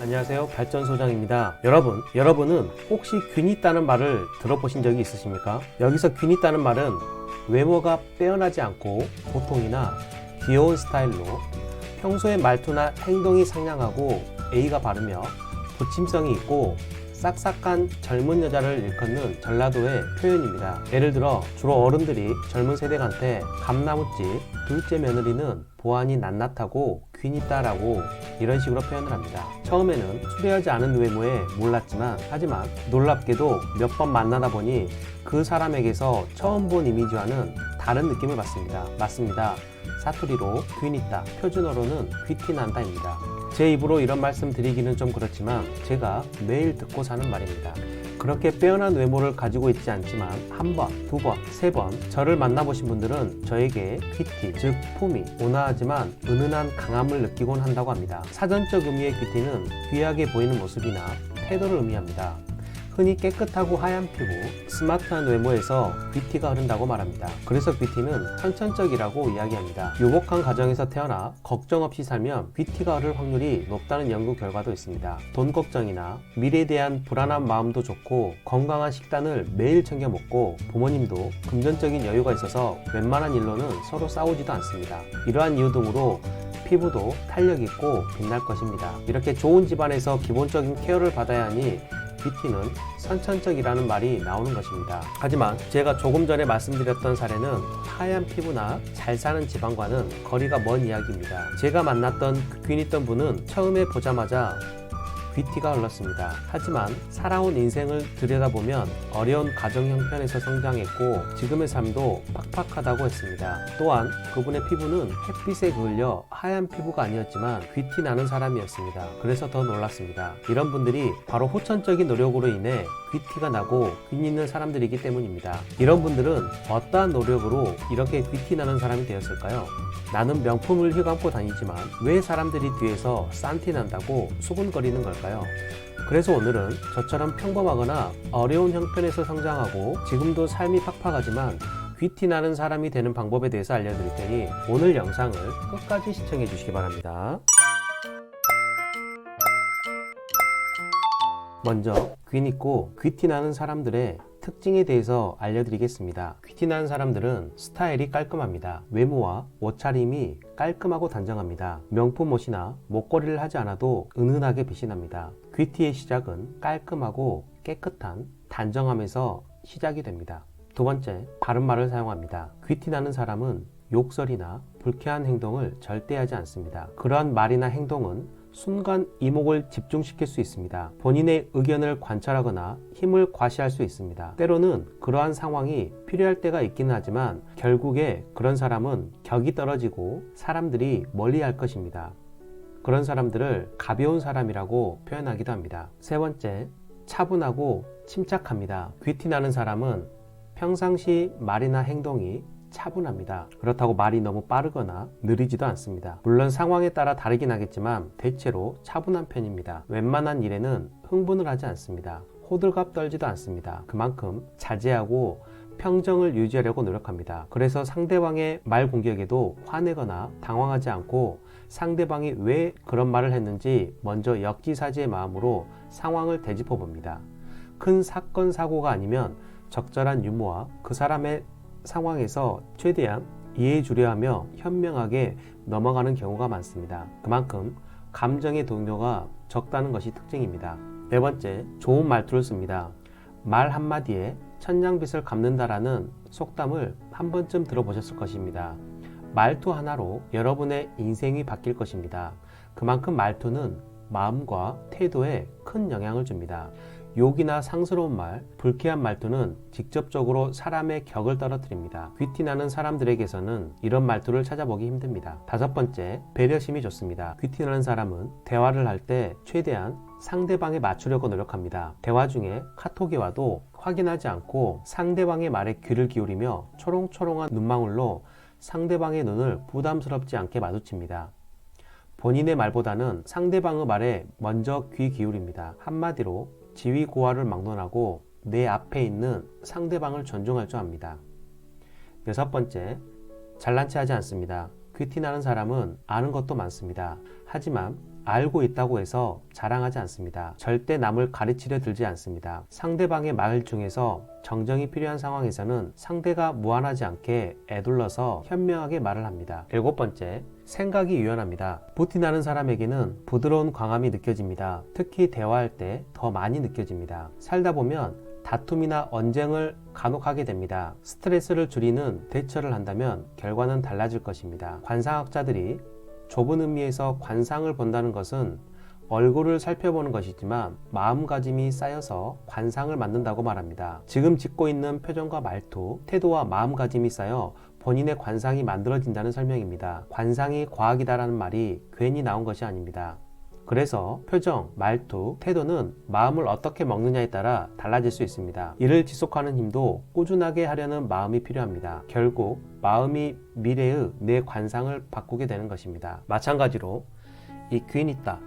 안녕하세요. 발전소장입니다. 여러분은 혹시 균 있다는 말을 들어보신 적이 있으십니까? 여기서 균 있다는 말은 외모가 빼어나지 않고 보통이나 귀여운 스타일로 평소의 말투나 행동이 상냥하고 예의가 바르며 부침성이 있고 싹싹한 젊은 여자를 일컫는 전라도의 표현입니다. 예를 들어 주로 어른들이 젊은 세대한테 감나무집 둘째 며느리는 보안이 낱낱하고 균 있다라고 이런 식으로 표현을 합니다. 처음에는 수려하지 않은 외모에 몰랐지만 하지만 놀랍게도 몇 번 만나다 보니 그 사람에게서 처음 본 이미지와는 다른 느낌을 받습니다. 맞습니다. 사투리로 균 있다, 표준어로는 귀티 난다입니다. 제 입으로 이런 말씀 드리기는 좀 그렇지만 제가 매일 듣고 사는 말입니다. 그렇게 빼어난 외모를 가지고 있지 않지만 한 번, 두 번, 세 번 저를 만나보신 분들은 저에게 귀티, 즉 품위, 온화하지만 은은한 강함을 느끼곤 한다고 합니다. 사전적 의미의 귀티는 귀하게 보이는 모습이나 태도를 의미합니다. 흔히 깨끗하고 하얀 피부, 스마트한 외모에서 귀티가 흐른다고 말합니다. 그래서 귀티는 선천적이라고 이야기합니다. 유복한 가정에서 태어나 걱정 없이 살면 귀티가 흐를 확률이 높다는 연구 결과도 있습니다. 돈 걱정이나 미래에 대한 불안한 마음도 좋고 건강한 식단을 매일 챙겨 먹고 부모님도 금전적인 여유가 있어서 웬만한 일로는 서로 싸우지도 않습니다. 이러한 이유 등으로 피부도 탄력 있고 빛날 것입니다. 이렇게 좋은 집안에서 기본적인 케어를 받아야 하니 귀티는 선천적이라는 말이 나오는 것입니다. 하지만 제가 조금 전에 말씀드렸던 사례는 하얀 피부나 잘 사는 집안과는 거리가 먼 이야기입니다. 제가 만났던 균 있던 분은 처음에 보자마자 귀티가 흘렀습니다. 하지만 살아온 인생을 들여다보면 어려운 가정 형편에서 성장했고 지금의 삶도 팍팍하다고 했습니다. 또한 그분의 피부는 햇빛에 그을려 하얀 피부가 아니었지만 귀티 나는 사람이었습니다. 그래서 더 놀랐습니다. 이런 분들이 바로 후천적인 노력으로 인해 귀티가 나고 균 있는 사람들이기 때문입니다. 이런 분들은 어떠한 노력으로 이렇게 귀티 나는 사람이 되었을까요? 나는 명품을 휘감고 다니지만 왜 사람들이 뒤에서 싼티 난다고 수군거리는 걸까요? 그래서 오늘은 저처럼 평범하거나 어려운 형편에서 성장하고 지금도 삶이 팍팍하지만 귀티 나는 사람이 되는 방법에 대해서 알려드릴 테니 오늘 영상을 끝까지 시청해 주시기 바랍니다. 먼저 균 있고 귀티 나는 사람들의 특징에 대해서 알려드리겠습니다. 귀티 나는 사람들은 스타일이 깔끔합니다. 외모와 옷차림이 깔끔하고 단정합니다. 명품 옷이나 목걸이를 하지 않아도 은은하게 빛이 납니다. 귀티의 시작은 깔끔하고 깨끗한 단정함에서 시작이 됩니다. 두 번째, 바른말을 사용합니다. 귀티 나는 사람은 욕설이나 불쾌한 행동을 절대 하지 않습니다. 그러한 말이나 행동은 순간 이목을 집중시킬 수 있습니다. 본인의 의견을 관찰하거나 힘을 과시할 수 있습니다. 때로는 그러한 상황이 필요할 때가 있기는 하지만 결국에 그런 사람은 격이 떨어지고 사람들이 멀리할 것입니다. 그런 사람들을 가벼운 사람이라고 표현하기도 합니다. 세 번째, 차분하고 침착합니다. 귀티 나는 사람은 평상시 말이나 행동이 차분합니다. 그렇다고 말이 너무 빠르거나 느리지도 않습니다. 물론 상황에 따라 다르긴 하겠지만 대체로 차분한 편입니다. 웬만한 일에는 흥분을 하지 않습니다. 호들갑 떨지도 않습니다. 그만큼 자제하고 평정을 유지하려고 노력합니다. 그래서 상대방의 말 공격에도 화내거나 당황하지 않고 상대방이 왜 그런 말을 했는지 먼저 역지사지의 마음으로 상황을 되짚어 봅니다. 큰 사건 사고가 아니면 적절한 유머와 그 사람의 상황에서 최대한 이해해 주려 하며 현명하게 넘어가는 경우가 많습니다. 그만큼 감정의 동요가 적다는 것이 특징입니다. 네 번째, 좋은 말투를 씁니다. 말 한마디에 천냥빚을 갚는다라는 속담을 한 번쯤 들어보셨을 것입니다. 말투 하나로 여러분의 인생이 바뀔 것입니다. 그만큼 말투는 마음과 태도에 큰 영향을 줍니다. 욕이나 상스러운 말, 불쾌한 말투는 직접적으로 사람의 격을 떨어뜨립니다. 귀티 나는 사람들에게서는 이런 말투를 찾아보기 힘듭니다. 다섯 번째, 배려심이 좋습니다. 귀티 나는 사람은 대화를 할 때 최대한 상대방에 맞추려고 노력합니다. 대화 중에 카톡이 와도 확인하지 않고 상대방의 말에 귀를 기울이며 초롱초롱한 눈망울로 상대방의 눈을 부담스럽지 않게 마주칩니다. 본인의 말보다는 상대방의 말에 먼저 귀 기울입니다. 한마디로 지위 고하를 막론하고 내 앞에 있는 상대방을 존중할 줄 압니다. 여섯 번째, 잘난 체 하지 않습니다. 귀티나는 사람은 아는 것도 많습니다. 하지만 알고 있다고 해서 자랑하지 않습니다. 절대 남을 가르치려 들지 않습니다. 상대방의 말 중에서 정정이 필요한 상황에서는 상대가 무안하지 않게 애둘러서 현명하게 말을 합니다. 7번째, 생각이 유연합니다. 부티나는 사람에게는 부드러운 광함이 느껴집니다. 특히 대화할 때 더 많이 느껴집니다. 살다 보면 다툼이나 언쟁을 간혹 하게 됩니다. 스트레스를 줄이는 대처를 한다면 결과는 달라질 것입니다. 관상학자들이 좁은 의미에서 관상을 본다는 것은 얼굴을 살펴보는 것이지만 마음가짐이 쌓여서 관상을 만든다고 말합니다. 지금 짓고 있는 표정과 말투, 태도와 마음가짐이 쌓여 본인의 관상이 만들어진다는 설명입니다. 관상이 과학이다라는 말이 괜히 나온 것이 아닙니다. 그래서 표정, 말투, 태도는 마음을 어떻게 먹느냐에 따라 달라질 수 있습니다. 이를 지속하는 힘도 꾸준하게 하려는 마음이 필요합니다. 결국 마음이 미래의 내 관상을 바꾸게 되는 것입니다. 마찬가지로 이 귀니따,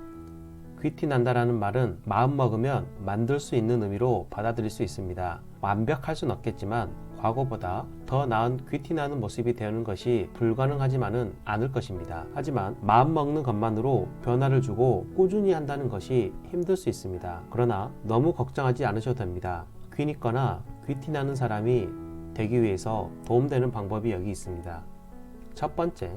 귀티난다라는 말은 마음 먹으면 만들 수 있는 의미로 받아들일 수 있습니다. 완벽할 수는 없겠지만 과거보다 더 나은 귀티나는 모습이 되는 것이 불가능하지만은 않을 것입니다. 하지만 마음 먹는 것만으로 변화를 주고 꾸준히 한다는 것이 힘들 수 있습니다. 그러나 너무 걱정하지 않으셔도 됩니다. 귀니거나 귀티나는 사람이 되기 위해서 도움되는 방법이 여기 있습니다. 첫 번째,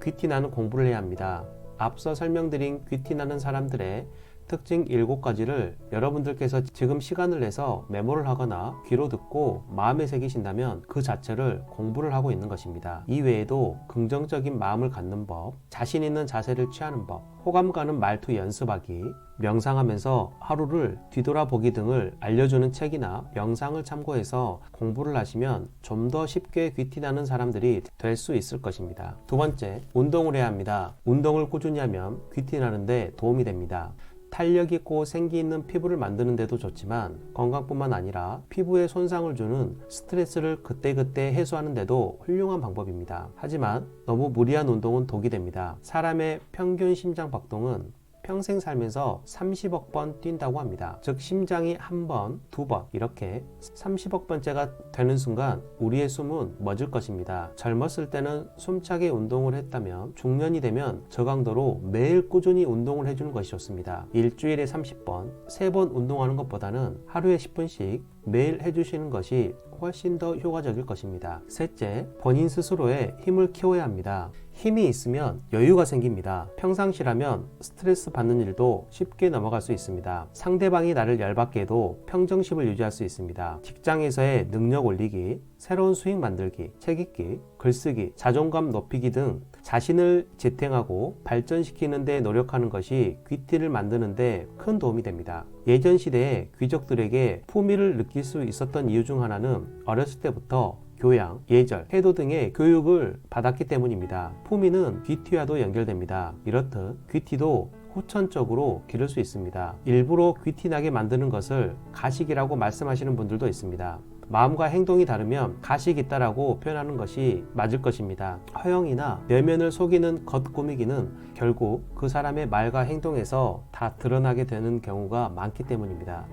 귀티나는 공부를 해야 합니다. 앞서 설명드린 귀티나는 사람들의 특징 7가지를 여러분들께서 지금 시간을 내서 메모를 하거나 귀로 듣고 마음에 새기신다면 그 자체를 공부를 하고 있는 것입니다. 이 외에도 긍정적인 마음을 갖는 법, 자신 있는 자세를 취하는 법, 호감 가는 말투 연습하기, 명상하면서 하루를 뒤돌아보기 등을 알려주는 책이나 영상을 참고해서 공부를 하시면 좀 더 쉽게 귀티나는 사람들이 될 수 있을 것입니다. 두 번째, 운동을 해야 합니다. 운동을 꾸준히 하면 귀티나는데 도움이 됩니다. 탄력 있고 생기 있는 피부를 만드는 데도 좋지만 건강뿐만 아니라 피부에 손상을 주는 스트레스를 그때그때 해소하는 데도 훌륭한 방법입니다. 하지만 너무 무리한 운동은 독이 됩니다. 사람의 평균 심장 박동은 평생 살면서 30억 번 뛴다고 합니다. 즉 심장이 한 번, 두 번 이렇게 30억 번째가 되는 순간 우리의 숨은 멎을 것입니다. 젊었을 때는 숨차게 운동을 했다면 중년이 되면 저강도로 매일 꾸준히 운동을 해주는 것이 좋습니다. 일주일에 30번, 3번 운동하는 것보다는 하루에 10분씩 매일 해주시는 것이 훨씬 더 효과적일 것입니다. 셋째, 본인 스스로의 힘을 키워야 합니다. 힘이 있으면 여유가 생깁니다. 평상시라면 스트레스 받는 일도 쉽게 넘어갈 수 있습니다. 상대방이 나를 열받게 해도 평정심을 유지할 수 있습니다. 직장에서의 능력 올리기, 새로운 수익 만들기, 책 읽기, 글쓰기, 자존감 높이기 등 자신을 지탱하고 발전시키는 데 노력하는 것이 귀티를 만드는 데 큰 도움이 됩니다. 예전 시대에 귀족들에게 품위를 느낄 수 있었던 이유 중 하나는 어렸을 때부터 교양, 예절, 태도 등의 교육을 받았기 때문입니다. 품위는 귀티와도 연결됩니다. 이렇듯 귀티도 후천적으로 기를 수 있습니다. 일부러 귀티나게 만드는 것을 가식이라고 말씀하시는 분들도 있습니다. 마음과 행동이 다르면 가식 있다라고 표현하는 것이 맞을 것입니다. 허영이나 내면을 속이는 겉 꾸미기는 결국 그 사람의 말과 행동에서 다 드러나게 되는 경우가 많기 때문입니다.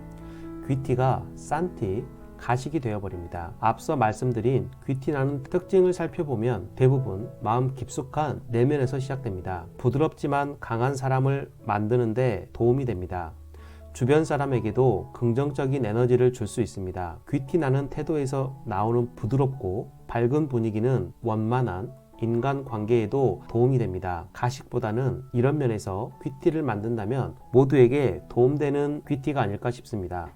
귀티가 싼티, 가식이 되어버립니다. 앞서 말씀드린 귀티나는 특징을 살펴보면 대부분 마음 깊숙한 내면에서 시작됩니다. 부드럽지만 강한 사람을 만드는데 도움이 됩니다. 주변 사람에게도 긍정적인 에너지를 줄 수 있습니다. 귀티나는 태도에서 나오는 부드럽고 밝은 분위기는 원만한 인간관계에도 도움이 됩니다. 가식보다는 이런 면에서 귀티를 만든다면 모두에게 도움되는 귀티가 아닐까 싶습니다.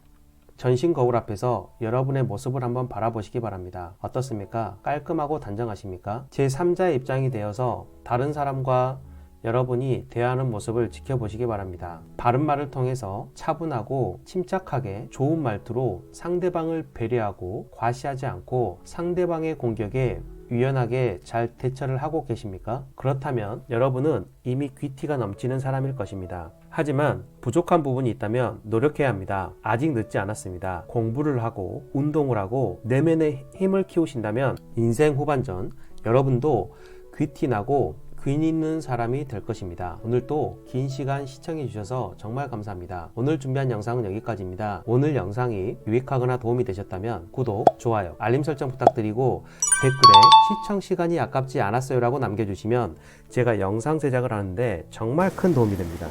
전신 거울 앞에서 여러분의 모습을 한번 바라보시기 바랍니다. 어떻습니까? 깔끔하고 단정하십니까? 제3자의 입장이 되어서 다른 사람과 여러분이 대하는 모습을 지켜보시기 바랍니다. 바른 말을 통해서 차분하고 침착하게 좋은 말투로 상대방을 배려하고 과시하지 않고 상대방의 공격에 유연하게 잘 대처를 하고 계십니까? 그렇다면 여러분은 이미 귀티가 넘치는 사람일 것입니다. 하지만 부족한 부분이 있다면 노력해야 합니다. 아직 늦지 않았습니다. 공부를 하고 운동을 하고 내면의 힘을 키우신다면 인생 후반전 여러분도 귀티나고 균 있는 사람이 될 것입니다. 오늘도 긴 시간 시청해 주셔서 정말 감사합니다. 오늘 준비한 영상은 여기까지입니다. 오늘 영상이 유익하거나 도움이 되셨다면 구독, 좋아요, 알림 설정 부탁드리고 댓글에 시청 시간이 아깝지 않았어요 라고 남겨주시면 제가 영상 제작을 하는데 정말 큰 도움이 됩니다.